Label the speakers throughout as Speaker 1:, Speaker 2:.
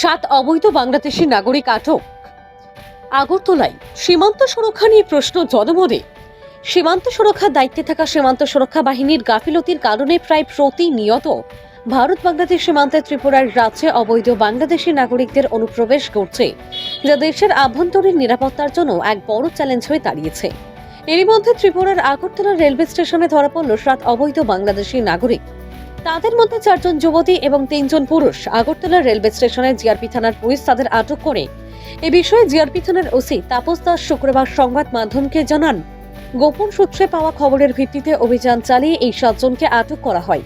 Speaker 1: 7 অবৈধ বাংলাদেশি নাগরিক আটক। আগরতলায় সীমান্ত সুরক্ষা নিয়ে প্রশ্ন জনমনে। সীমান্ত সুরক্ষার দায়িত্বে থাকা সীমান্ত সুরক্ষা বাহিনীর গাফিলতির কারণে প্রায় প্রতিনিয়ত ভারত বাংলাদেশ সীমান্তে ত্রিপুরার রাজ্যে অবৈধ বাংলাদেশি নাগরিকদের অনুপ্রবেশ ঘটছে, যা দেশের আভ্যন্তরীণ নিরাপত্তার জন্য এক বড় চ্যালেঞ্জ হয়ে দাঁড়িয়েছে। এরই মধ্যে ত্রিপুরার আগরতলা রেলওয়ে স্টেশনে ধরা পড়ল 7 অবৈধ বাংলাদেশি নাগরিক। তাদের মধ্যে 4 জন যুবতী এবং 3 জন পুরুষ। আগরতলা রেলওয়ে স্টেশনে জিআরপি থানার পুলিশ তাদের আটক করে। এ বিষয়ে জিআরপি থানার ওসি তাপস দাস শুক্রবার সংবাদ মাধ্যমকে জানান, গোপন সূত্রে পাওয়া খবরের ভিত্তিতে অভিযান চালিয়ে এই 7 জনকে আটক করা হয়।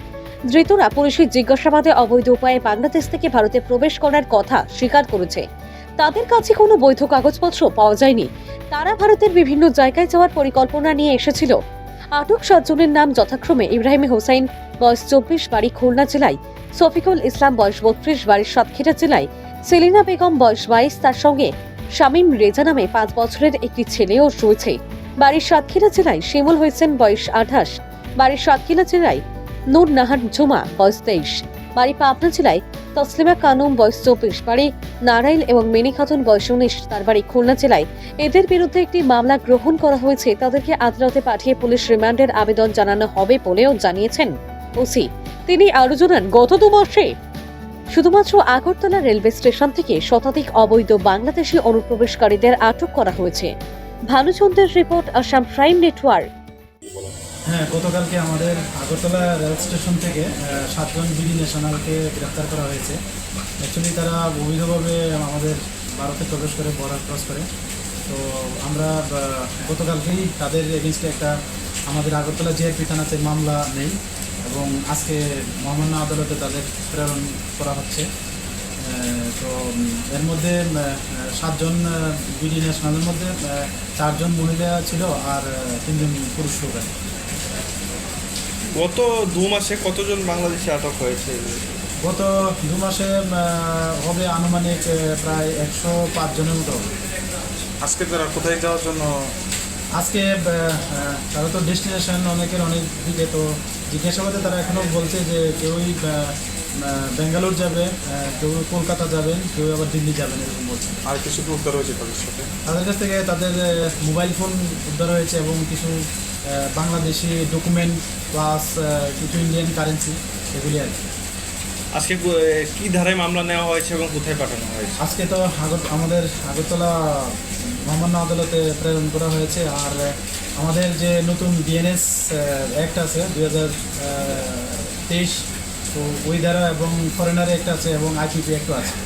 Speaker 1: ধৃতরা পুলিশের জিজ্ঞাসাবাদে অবৈধ উপায়ে বাংলাদেশ থেকে ভারতে প্রবেশ করার কথা স্বীকার করেছে। তাদের কাছে কোনো বৈধ কাগজপত্র পাওয়া যায়নি। তারা ভারতের বিভিন্ন জায়গায় যাওয়ার পরিকল্পনা নিয়ে এসেছিল। আটক 7 জনের নাম যথাক্রমে ইব্রাহিম হোসাইন, বয়স 24, বাড়ি খুলনা জেলায়; শফিকুল ইসলাম, বয়স 32, বাড়ি সাতক্ষীরা জেলায়; সেলিনা বেগম, বয়স 22, তার সঙ্গে শামীম রেজা নামে 5 বছরের একটি ছেলেও রয়েছে। বাড়ি সাতক্ষীরা জেলায় শিমুল হোসেন, বয়স 28, বাড়ি সাতক্ষীরা জেলায়; নূর নাহার ঝুমা, বয়স 23, বাড়ি পাবনা জেলায়; তসলিমা কানুম, বয়স 24, বাড়ি নারাইল এবং মিনি খাতুন, বয়স 19, তার বাড়ি খুলনা জেলায়। এদের বিরুদ্ধে একটি মামলা গ্রহণ করা হয়েছে। তাদেরকে আদালতে পাঠিয়ে পুলিশ রিমান্ডের আবেদন জানানো হবে বলেও জানিয়েছেন ওসি। তিনি আরও জানান, গত 2 মাসে শুধুমাত্র আগরতলা রেলওয়ে স্টেশন থেকে শতাধিক অবৈধ বাংলাদেশি অনুপ্রবেশকারীদের আটক করা হয়েছে। ভানুচন্দ্রের রিপোর্ট, আসাম প্রাইম নেটওয়ার্ক।
Speaker 2: হ্যাঁ, গতকালকে আমাদের আগরতলা রেল স্টেশন থেকে 7 জন বিডি ন্যাশনালকে গ্রেপ্তার করা হয়েছে। অ্যাকচুয়ালি তারা অবৈধভাবে আমাদের ভারতে প্রবেশ করে, বর্ডার ক্রস করে। তো আমরা গতকালকেই তাদের এগেনস্টে একটা আমাদের আগরতলা জিআরপি থানাতে মামলা নেই এবং আজকে মহামান্য আদালতে তাদের প্রেরণ করা হচ্ছে। তো এর মধ্যে 7 জন বিডি ন্যাশনালের মধ্যে 4 জন মহিলা ছিল আর 3 জন পুরুষ লোক।
Speaker 3: গত 2 মাসে কতজন বাংলাদেশি আটক হয়েছে?
Speaker 2: গত 2 মাসে হবে আনুমানিক প্রায় 105 জনের মতো।
Speaker 3: আজকে তারা কোথায় যাওয়ার জন্য?
Speaker 2: আজকে তারা তো ডেস্টিনেশন অনেকের অনেক দিকে, তো জিজ্ঞাসাবাদে তারা এখনও বলছে যে কেউই বেঙ্গালুর যাবে, কেউ কলকাতা যাবেন, কেউ আবার দিল্লি যাবেন, এরকম বলছে।
Speaker 3: আর কিছু কি উদ্ধার হয়েছে তাদের সাথে?
Speaker 2: তাদের কাছ থেকে তাদের মোবাইল ফোন উদ্ধার হয়েছে এবং কিছু বাংলাদেশি ডকুমেন্ট প্লাস কিছু ইন্ডিয়ান কারেন্সি, এগুলি আর কি।
Speaker 3: আজকে কি ধারায় মামলা নেওয়া হয়েছে এবং কোথায় পাঠানো হয়েছে?
Speaker 2: আজকে তো আমাদের আগরতলা মহামান্য আদালতে প্রেরণ করা হয়েছে। আর আমাদের যে নতুন বিএনএস অ্যাক্ট আছে 2023, তো ওই ধারা এবং ফরেনার অ্যাক্ট আছে এবং আইপিপি অ্যাক্টও আছে।